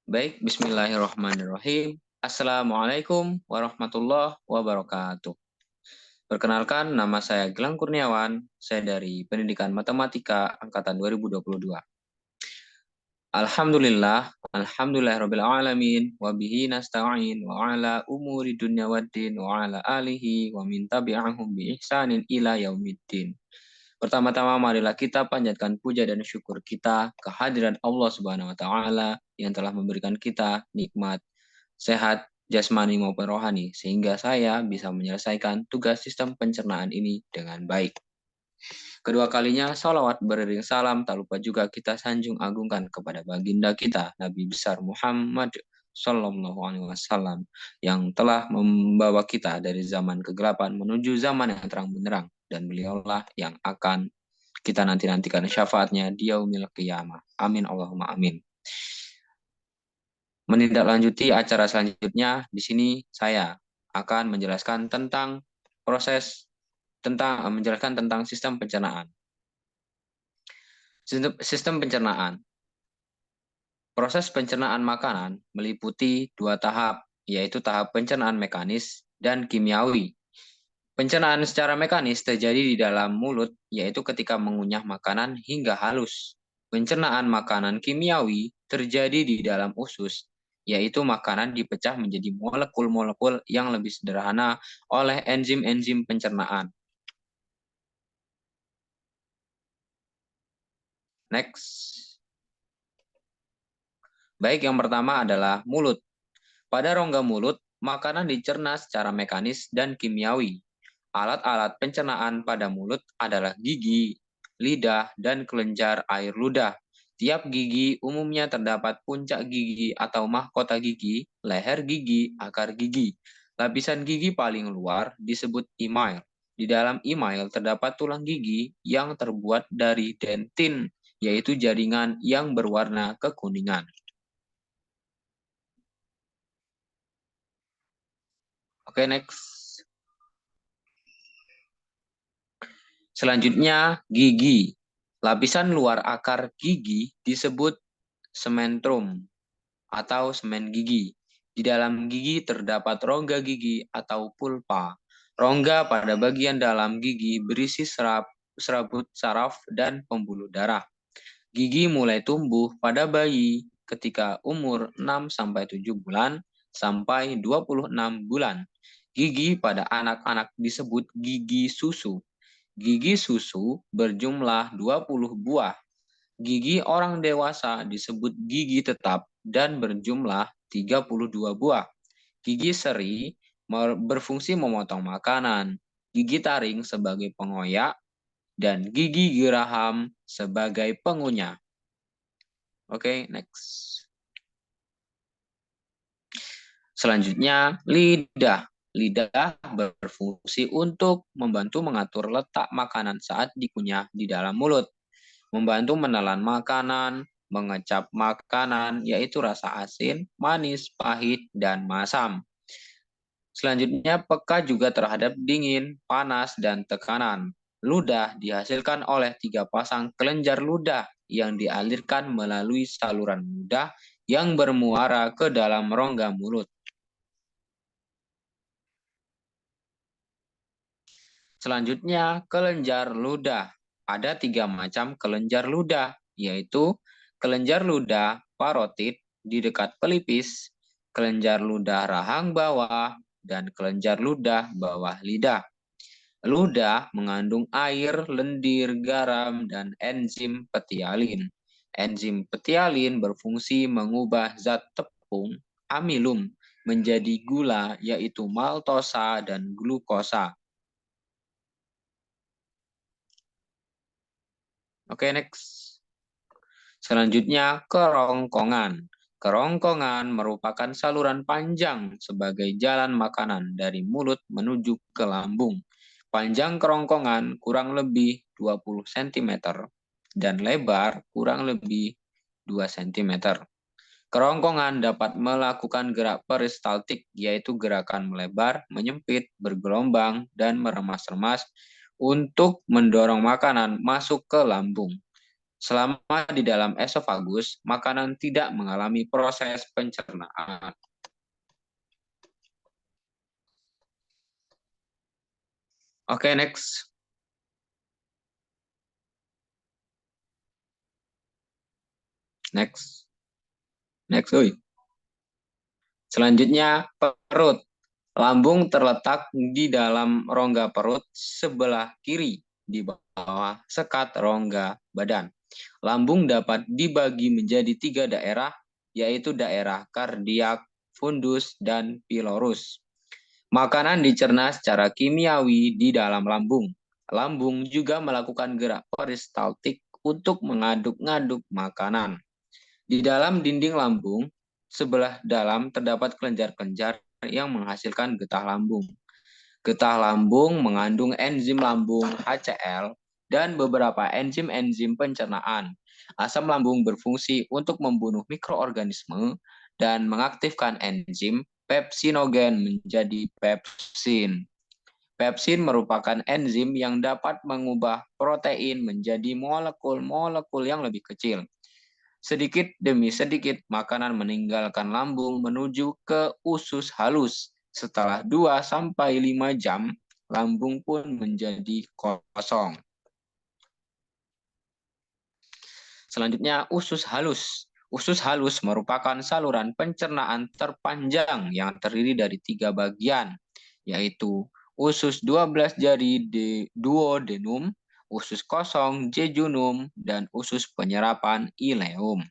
Baik, bismillahirrahmanirrahim. Assalamualaikum warahmatullahi wabarakatuh. Perkenalkan, nama saya Gilang Kurniawan. Saya dari Pendidikan Matematika Angkatan 2022. Alhamdulillahirabbil alamin, wa bihi nasta'in, wa ala umuri dunya waddin, wa ala alihi, wa min tabi'ahum bi ihsanin ila yaumiddin. Pertama-tama marilah kita panjatkan puja dan syukur kita kehadiran Allah Subhanahu wa taala yang telah memberikan kita nikmat sehat jasmani maupun rohani sehingga saya bisa menyelesaikan tugas sistem pencernaan ini dengan baik. Kedua kalinya salawat beriring salam tak lupa juga kita sanjung agungkan kepada baginda kita Nabi besar Muhammad Sallallahu Alaihi Wasallam yang telah membawa kita dari zaman kegelapan menuju zaman yang terang benderang, dan beliaulah yang akan kita nantikan syafaatnya di yaumil qiyamah. Amin Allahumma amin. Menindaklanjuti acara selanjutnya, di sini saya akan menjelaskan tentang sistem pencernaan. Sistem pencernaan. Proses pencernaan makanan meliputi dua tahap, yaitu tahap pencernaan mekanis dan kimiawi. Pencernaan secara mekanis terjadi di dalam mulut, yaitu ketika mengunyah makanan hingga halus. Pencernaan makanan kimiawi terjadi di dalam usus, yaitu makanan dipecah menjadi molekul-molekul yang lebih sederhana oleh enzim-enzim pencernaan. Next. Baik, yang pertama adalah mulut. Pada rongga mulut, makanan dicerna secara mekanis dan kimiawi. Alat-alat pencernaan pada mulut adalah gigi, lidah, dan kelenjar air ludah. Tiap gigi umumnya terdapat puncak gigi atau mahkota gigi, leher gigi, akar gigi. Lapisan gigi paling luar disebut email. Di dalam email terdapat tulang gigi yang terbuat dari dentin, yaitu jaringan yang berwarna kekuningan. Oke, next. Selanjutnya, gigi. Lapisan luar akar gigi disebut sementrum atau semen gigi. Di dalam gigi terdapat rongga gigi atau pulpa. Rongga pada bagian dalam gigi berisi serabut saraf dan pembuluh darah. Gigi mulai tumbuh pada bayi ketika umur 6-7 bulan sampai 26 bulan. Gigi pada anak-anak disebut gigi susu. Gigi susu berjumlah 20 buah. Gigi orang dewasa disebut gigi tetap dan berjumlah 32 buah. Gigi seri berfungsi memotong makanan. Gigi taring sebagai pengoyak dan gigi geraham sebagai pengunyah. Oke, next. Selanjutnya, lidah. Lidah berfungsi untuk membantu mengatur letak makanan saat dikunyah di dalam mulut. Membantu menelan makanan, mengecap makanan, yaitu rasa asin, manis, pahit, dan masam. Selanjutnya, peka juga terhadap dingin, panas, dan tekanan. Ludah dihasilkan oleh 3 pasang kelenjar ludah yang dialirkan melalui saluran ludah yang bermuara ke dalam rongga mulut. Selanjutnya, kelenjar ludah. Ada 3 macam kelenjar ludah, yaitu kelenjar ludah parotid di dekat pelipis, kelenjar ludah rahang bawah, dan kelenjar ludah bawah lidah. Ludah mengandung air, lendir, garam, dan enzim petialin. Enzim petialin berfungsi mengubah zat tepung, amilum, menjadi gula, yaitu maltosa dan glukosa. Oke, next. Selanjutnya, kerongkongan. Kerongkongan merupakan saluran panjang sebagai jalan makanan dari mulut menuju ke lambung. Panjang kerongkongan kurang lebih 20 cm dan lebar kurang lebih 2 cm. Kerongkongan dapat melakukan gerak peristaltik, yaitu gerakan melebar, menyempit, bergelombang, dan meremas-remas untuk mendorong makanan masuk ke lambung. Selama di dalam esofagus, makanan tidak mengalami proses pencernaan. Oke, next. Next. Next, oi. Selanjutnya, perut. Lambung terletak di dalam rongga perut sebelah kiri di bawah sekat rongga badan. Lambung dapat dibagi menjadi 3 daerah, yaitu daerah kardiak, fundus, dan pilorus. Makanan dicerna secara kimiawi di dalam lambung. Lambung juga melakukan gerak peristaltik untuk mengaduk-ngaduk makanan. Di dalam dinding lambung, sebelah dalam terdapat kelenjar-kelenjar yang menghasilkan getah lambung. Getah lambung mengandung enzim lambung HCl dan beberapa enzim-enzim pencernaan. Asam lambung berfungsi untuk membunuh mikroorganisme dan mengaktifkan enzim pepsinogen menjadi pepsin. Pepsin merupakan enzim yang dapat mengubah protein menjadi molekul-molekul yang lebih kecil. Sedikit demi sedikit, makanan meninggalkan lambung menuju ke usus halus. Setelah 2-5 jam, lambung pun menjadi kosong. Selanjutnya, usus halus. Usus halus merupakan saluran pencernaan terpanjang yang terdiri dari 3 bagian, yaitu usus 12 jari duodenum, usus kosong jejunum, dan usus penyerapan ileum.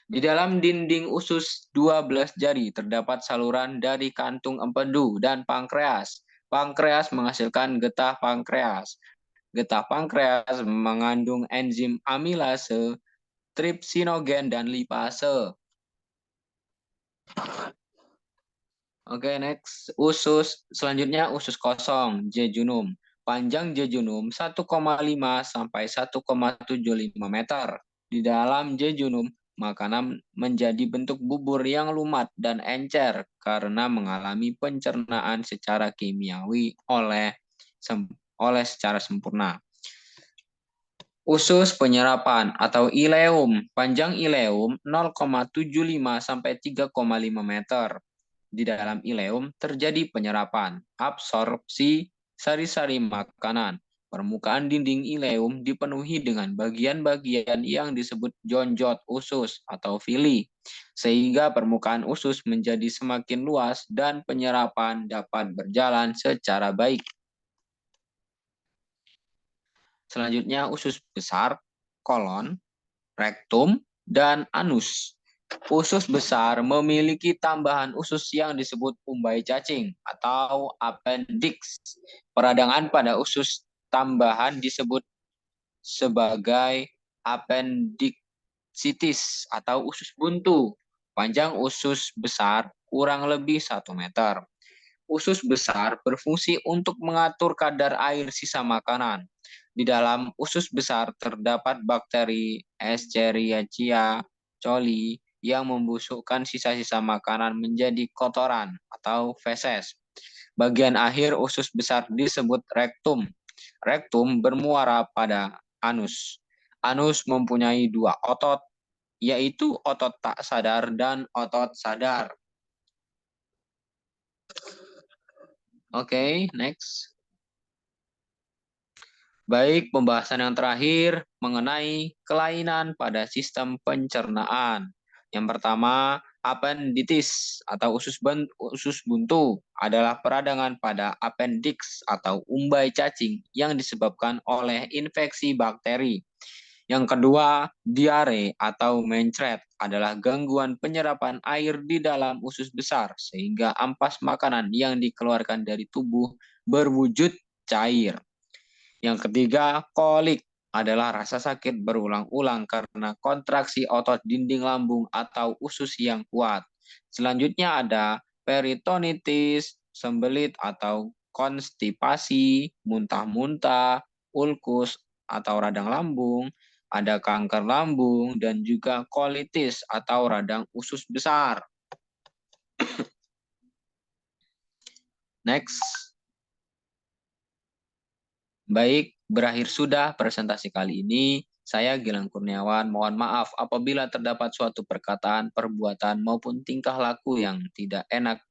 Di dalam dinding usus 12 jari terdapat saluran dari kantung empedu dan pankreas. Pankreas menghasilkan getah pankreas. Getah pankreas mengandung enzim amilase, tripsinogen, dan lipase. Oke, next. Selanjutnya usus kosong, jejunum. Panjang jejunum 1,5 sampai 1,75 meter. Di dalam jejunum, makanan menjadi bentuk bubur yang lumat dan encer karena mengalami pencernaan secara kimiawi oleh secara sempurna. Usus penyerapan atau ileum, panjang ileum 0,75 sampai 3,5 meter. Di dalam ileum terjadi penyerapan, absorpsi sari-sari makanan. Permukaan dinding ileum dipenuhi dengan bagian-bagian yang disebut jonjot usus atau villi, sehingga permukaan usus menjadi semakin luas dan penyerapan dapat berjalan secara baik. Selanjutnya usus besar, kolon, rektum, dan anus. Usus besar memiliki tambahan usus yang disebut umbai cacing atau appendix. Peradangan pada usus tambahan disebut sebagai appendicitis atau usus buntu. Panjang usus besar kurang lebih 1 meter. Usus besar berfungsi untuk mengatur kadar air sisa makanan. Di dalam usus besar terdapat bakteri Escherichia coli yang membusukkan sisa-sisa makanan menjadi kotoran atau feses. Bagian akhir usus besar disebut rektum. Rektum bermuara pada anus. Anus mempunyai 2 otot, yaitu otot tak sadar dan otot sadar. Oke, next. Baik, pembahasan yang terakhir mengenai kelainan pada sistem pencernaan. Yang pertama, appendicitis atau usus buntu adalah peradangan pada appendix atau umbai cacing yang disebabkan oleh infeksi bakteri. Yang kedua, diare atau mencret adalah gangguan penyerapan air di dalam usus besar sehingga ampas makanan yang dikeluarkan dari tubuh berwujud cair. Yang ketiga, kolik adalah rasa sakit berulang-ulang karena kontraksi otot dinding lambung atau usus yang kuat. Selanjutnya ada peritonitis, sembelit atau konstipasi, muntah-muntah, ulkus atau radang lambung, ada kanker lambung, dan juga kolitis atau radang usus besar. Next. Baik, berakhir sudah presentasi kali ini. Saya Gilang Kurniawan, mohon maaf apabila terdapat suatu perkataan, perbuatan, maupun tingkah laku yang tidak enak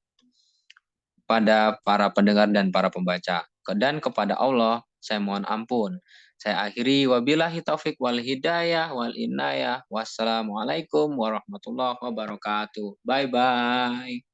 pada para pendengar dan para pembaca. Dan kepada Allah, saya mohon ampun. Saya akhiri, wabillahi taufik wal hidayah wal inayah. Wassalamualaikum warahmatullahi wabarakatuh. Bye-bye.